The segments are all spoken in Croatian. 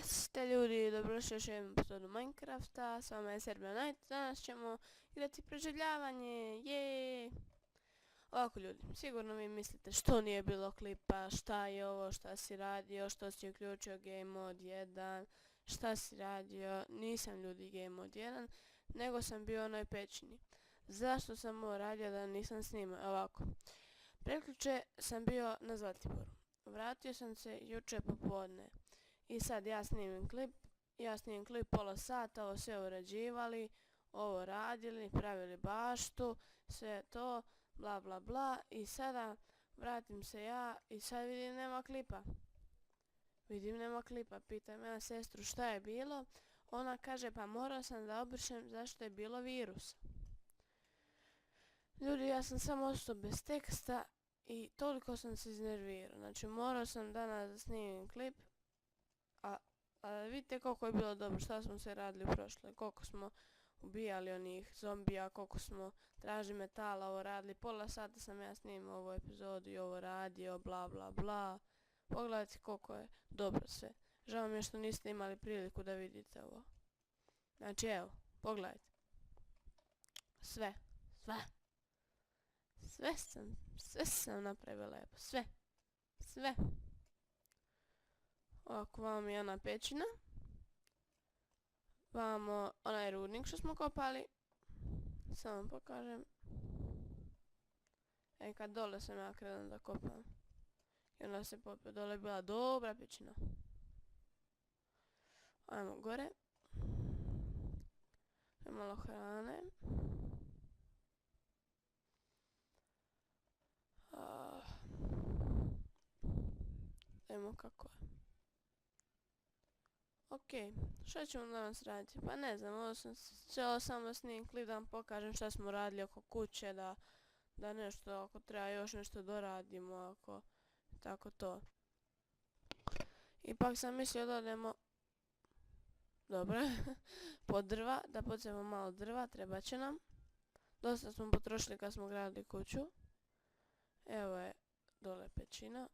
Ćao ljudi, dobrodošli još jednom epizodu Minecrafta, s vama je Serbia Night, danas ćemo igrati preživljavanje, jeee! Ovako ljudi, sigurno vi mislite što nije bilo klipa, šta je ovo, šta si radio, što si uključio Game Mode 1, šta si radio. Nisam ljudi Game Mode 1, nego sam bio u onoj pećini. Zašto sam ovo radio da nisam snimao? Ovako, prekjuče sam bio na Zlatiboru, vratio sam se juče popodne. I sad ja snimim klip pola sata, ovo sve uređivali, ovo radili, pravili baštu, sve to, bla bla bla, i sada vratim se ja i sad vidim nema klipa. Pitam ja sestru šta je bilo, ona kaže pa morao sam da obrišem zašto je bilo virusa. Ljudi, ja sam samo ostao bez teksta i toliko sam se iznervirao, znači morao sam danas da snimim klip. A vidite koliko je bilo dobro, šta smo se radili u prošloj, koliko smo ubijali onih zombija, koliko smo tražili metala, ovo radili, pola sata sam ja snimao ovu epizodu i ovo radio, bla bla bla. Pogledajte koliko je dobro sve. Žao mi je što niste imali priliku da vidite ovo. Znači evo, pogledajte. Sve sam napravio lepo, sve. Ovako, vamo je ona pećina. Vamo onaj rudnik što smo kopali. Samo vam pokažem. Kad dole sam ja krenuo da kopam. I onda se popio, dole je bila dobra pećina. Ajmo gore. Malo hrane. Ajmo kako je. Okej, što ćemo danas raditi? Pa ne znam, ovo sam htjela samo snimim klip da vam pokažem šta smo radili oko kuće, da nešto, ako treba još nešto doradimo, ako tako to. Ipak sam mislio da odemo, dobro, po drva, da pođemo malo drva, treba će nam. Dosta smo potrošili kad smo gradili kuću. Evo je dole pećina.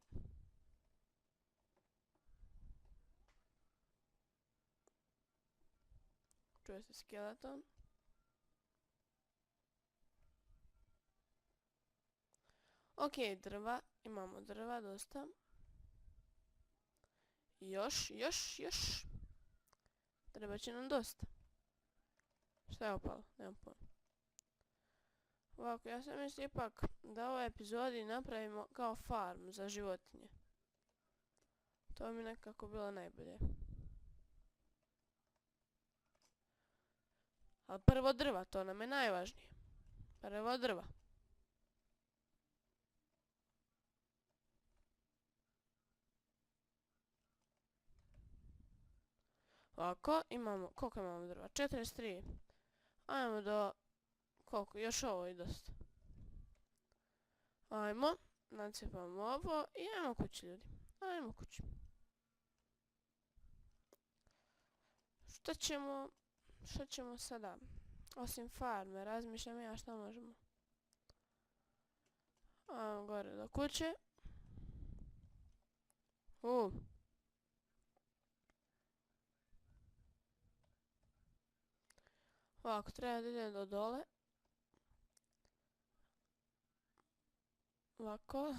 Čuje se skeleton. Okej, drva. Imamo drva dosta. Još. Treba će nam dosta. Šta je opalo? Nemam pojma. Ovako, ja sam mislio ipak da u ovoj epizodi napravimo kao farm za životinje. To mi nekako bilo najbolje. Ali prvo drva, to nam je najvažnije. Prvo drva. Ovako, koliko imamo drva? 43. Ajmo do, koliko, još ovo i dosta. Ajmo, nacijepamo ovo i ajmo kući ljudi. Ajmo kući. Što ćemo sada? Osim farme, razmišljam ja šta možemo. Ajmo gore do kuće. Ovako, treba da idem do dole. Ovako,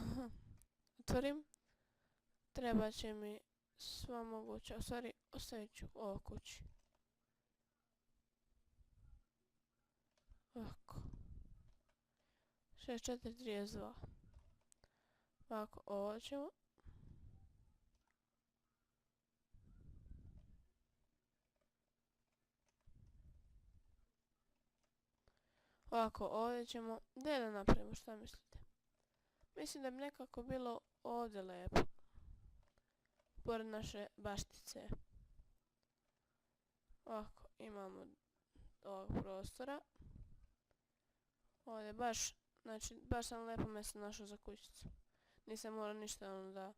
otvorim. Treba će mi sva moguća, u stvari ostavit ću ovo kući. Ovako. 6432. Ovako, ovo ćemo. Ovako, ovdje ćemo, gdje da napravimo, šta mislite? Mislim da bi nekako bilo ovdje lepo. Pored naše baštice. Ovako, imamo ovog prostora. Ovdje baš sam lepo mjesto našao za kućicu. Nisam morao ništa da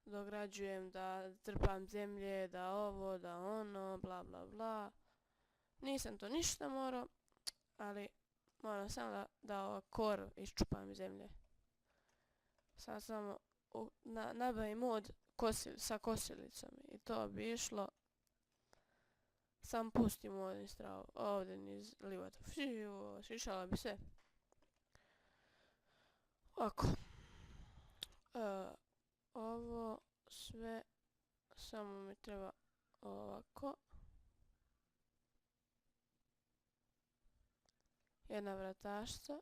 dograđujem, da trpam zemlje, da ovo, da ono, bla bla bla. Nisam to ništa morao, ali moram samo da korov iščupam iz zemlje. Sad samo nabavim mod sa kosilicom i to bi išlo Sam pustim ovdje stravo, ovdje niz livata. Fiu, šišala bi se. Ovako. Ovo sve samo mi treba ovako. Jedna vratašca.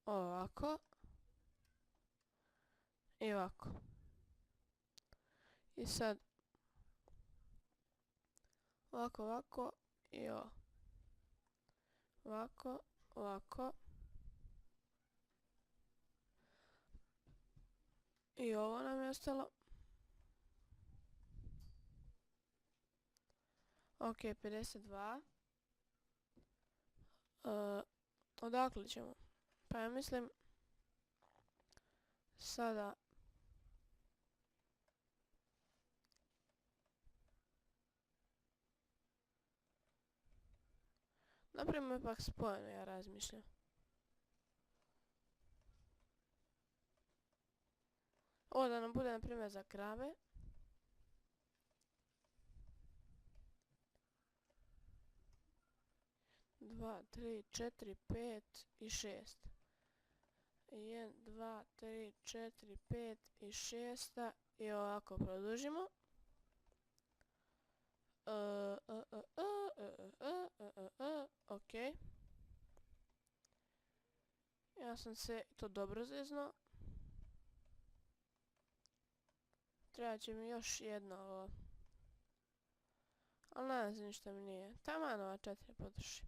Ovako. I ovako. I sad ovako i ovo. Ovako. I ovo nam je ostalo. Ok, 52. Odakle ćemo? Pa ja mislim sada napravimo ipak spojeno, ja razmišljam. Ovo da nam bude na primjer za krave. Dva, tri, četiri, pet i šest. 1, 2, 3, 4, 5 i 6 i ovako produžimo. Ok. Ja sam se to dobro zeznao. Treba će mi još jedno ovo. Ali ne znam ništa mi nije. Taman ova 4 podrži.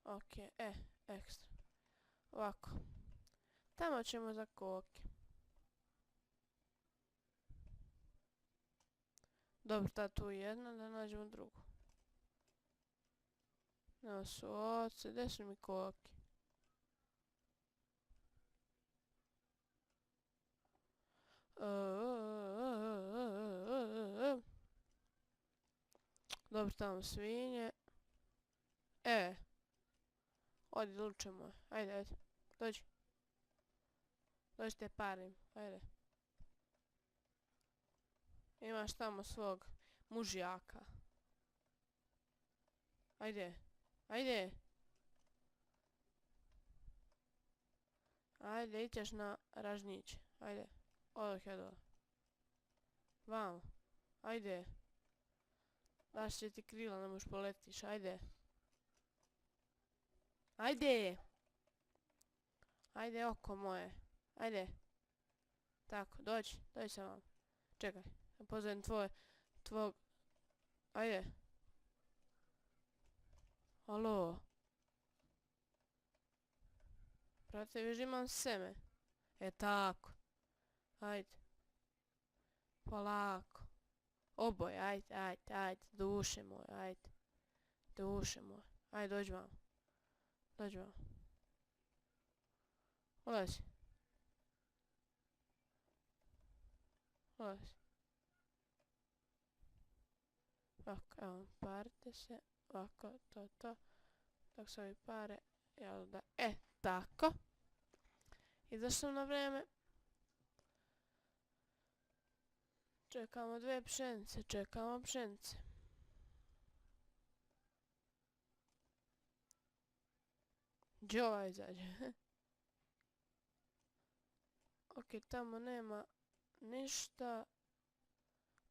Ok, ekstra. Ovako. Tamo ćemo za koke. Dobro, ta tu jedna, da nađemo drugu. Evo su ovce, gdje su mi koke? Dobro, tamo svinje. Odi luče moj, ajde, dođi. Dođi te parim, ajde. Imaš tamo svog mužjaka. Ajde. Ajde, ićeš na ražnjiće, ajde. Odok je dole. Vamo, ajde. Daš će ti krila, ne možeš poletiš, ajde. Ajde, oko moje. Ajde. Tako, dođi sa vam. Čekaj, da pozovem tvog... Ajde. Alo. Brate, viš imam seme. Tako. Ajde. Polako. Oboj, ajde. Duše moj, ajde. Ajde, dođi vam. Ulazi. Ovako, evo, parite se. Ovako, to. Tako se ovi pare. Jel da, tako. Izašao na vreme. Čekamo 2 pšenice. Gdje ovaj izađe? Ok, tamo nema ništa.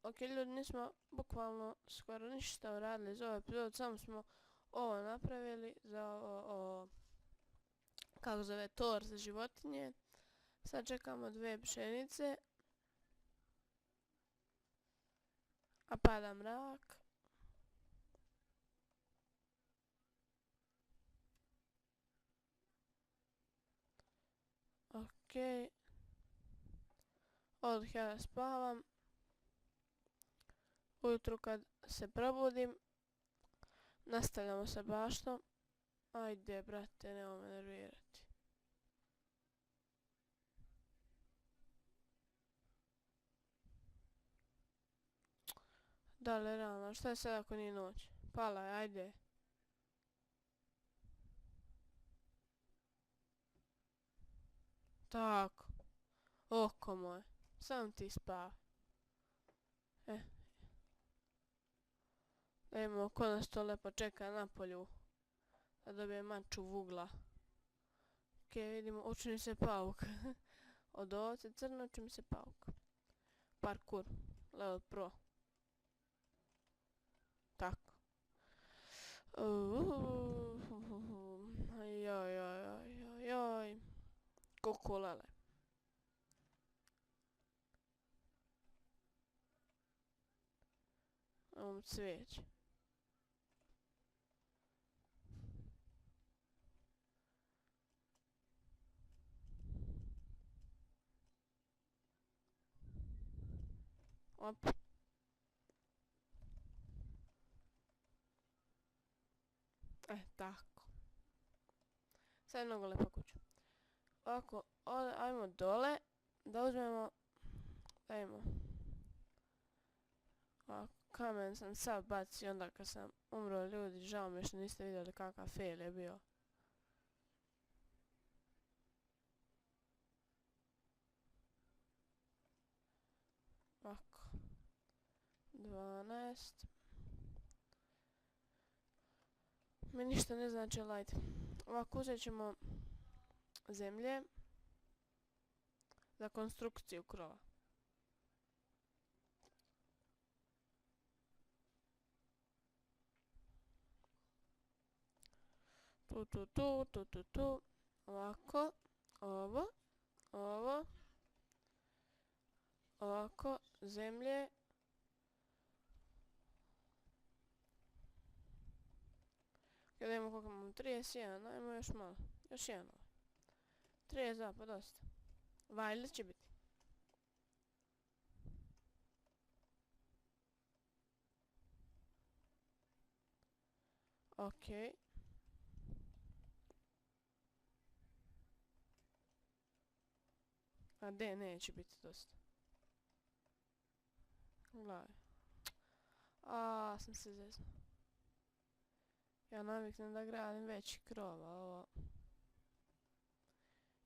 Ok, ljudi, nismo bukvalno skoro ništa uradili za ovaj epizod, samo smo ovo napravili za ovo, kako zove, tor za životinje. Sad čekamo 2 pšenice. A pada mrak. Ok. Odmah ja da spavam. Ujutru kad se probudim, nastavljamo sa baštom. Ajde, brate, nemoj me nervirati. Dale, realno, šta je sad ako nije noć? Pala je, ajde. Tako. Oko moje. Sam ti spav. Da imamo ko nas to lepo čeka na polju. Da dobije maču vugla. Okej, vidimo, učini se pauk. Od ovce crno učini se pauk. Parkour. Level pro. Tako. Joj. Kukulele. Ovom cvijeće. Op. Tako. Sad je mnogo lepa kuća. Ovako, ajmo dole, da uzmemo, dajmo. Ovako, kamen sam sad bacio onda kad sam umro ljudi, žao mi je što niste vidjeli kakav fail je bio. Ovako. 12. Mi ništa ne znači light. Ovako uzet ćemo zemlje za konstrukciju krova. Tu. Ovako. Ovo. Ovako. Zemlje. Kada imamo koliko imamo? 31, ajmo još malo. Još jedan ovaj. 32, pa dosta. Violet će biti. Okej. A D neće biti dosta. Gledaj. Sam se zeznuo. Ja naviknem da gradim veći krov, a ovo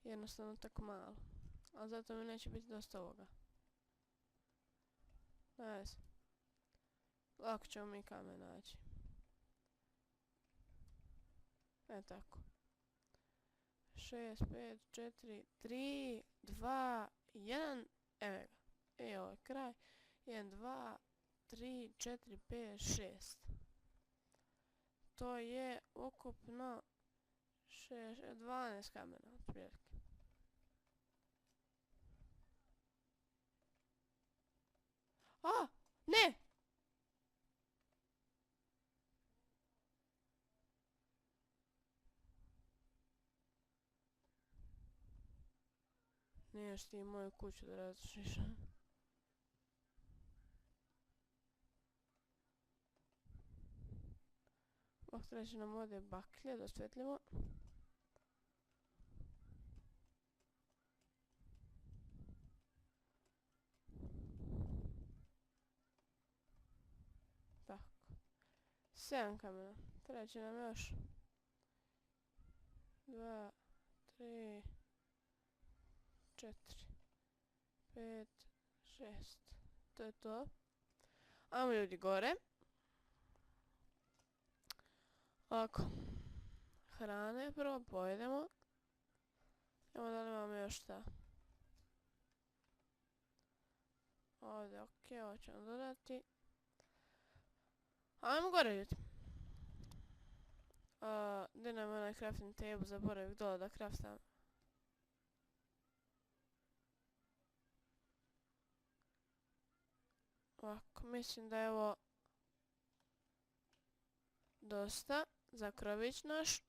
jednostavno tako malo. A zato mi neće biti dosta ovoga. Ne znam. Lako ćemo mi kamen naći. Tako. 6, 5, 4, 3, 2, 1. Evo ga. I ovo je kraj. 1, 2, 3, 4, 5, 6. To je ukupno 12 kamena otprilike. Ne! Niješ ti moju kuću da različiš. Ovdje treći nam ovdje baklje da osvetljimo. Tako. 7 kamena. Treći nam još. 2, 3, 4, 5, 6. To je to. Ajmo ljudi gore. Ovako. Hrane prvo pojedemo. Evo da li imamo još šta. Ovdje okej, ovo ćemo dodati. Ajmo gore ljudi. Gdje nam je onaj crafting table, zaboravim dole da craftam. Ovako, mislim da je ovo dosta za krović naš.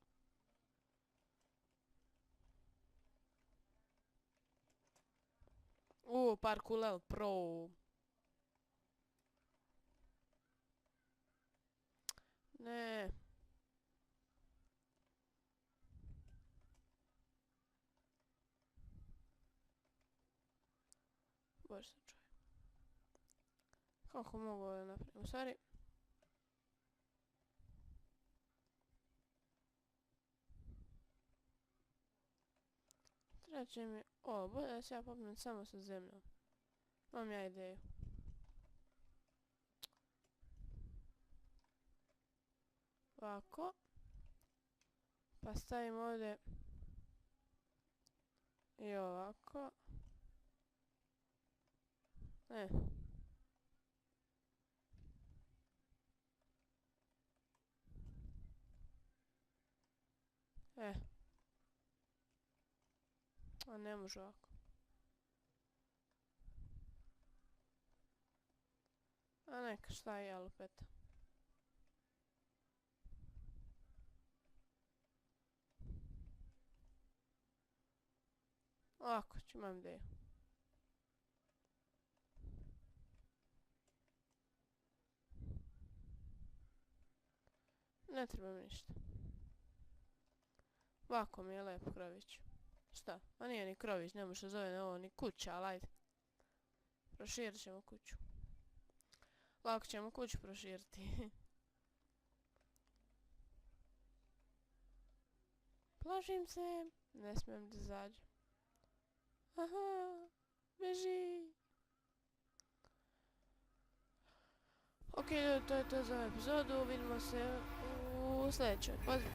Parkour pro. Ne. Bože se čuje. Kako mogu ovo napraviti? U stvari. Reći mi, bolje da se ja popnem samo sa zemljom. Imam ja ideju. Ovako. Pa stavim ovdje. I ovako. E. A ne može ovako. A neka, šta je lupeta. Ovako ću, imam ideju. Ne treba mi ništa. Ovako mi je lep krović. Šta? A nije ni krović, ne može zove ovo ni kuća, ali ajde. Proširit ćemo kuću. Lako ćemo kuću proširiti. Plašim se. Ne smijem da zađem. Aha, beži. Ok, to je to za ovu epizodu. Vidimo se u sljedećoj. Pozdrav.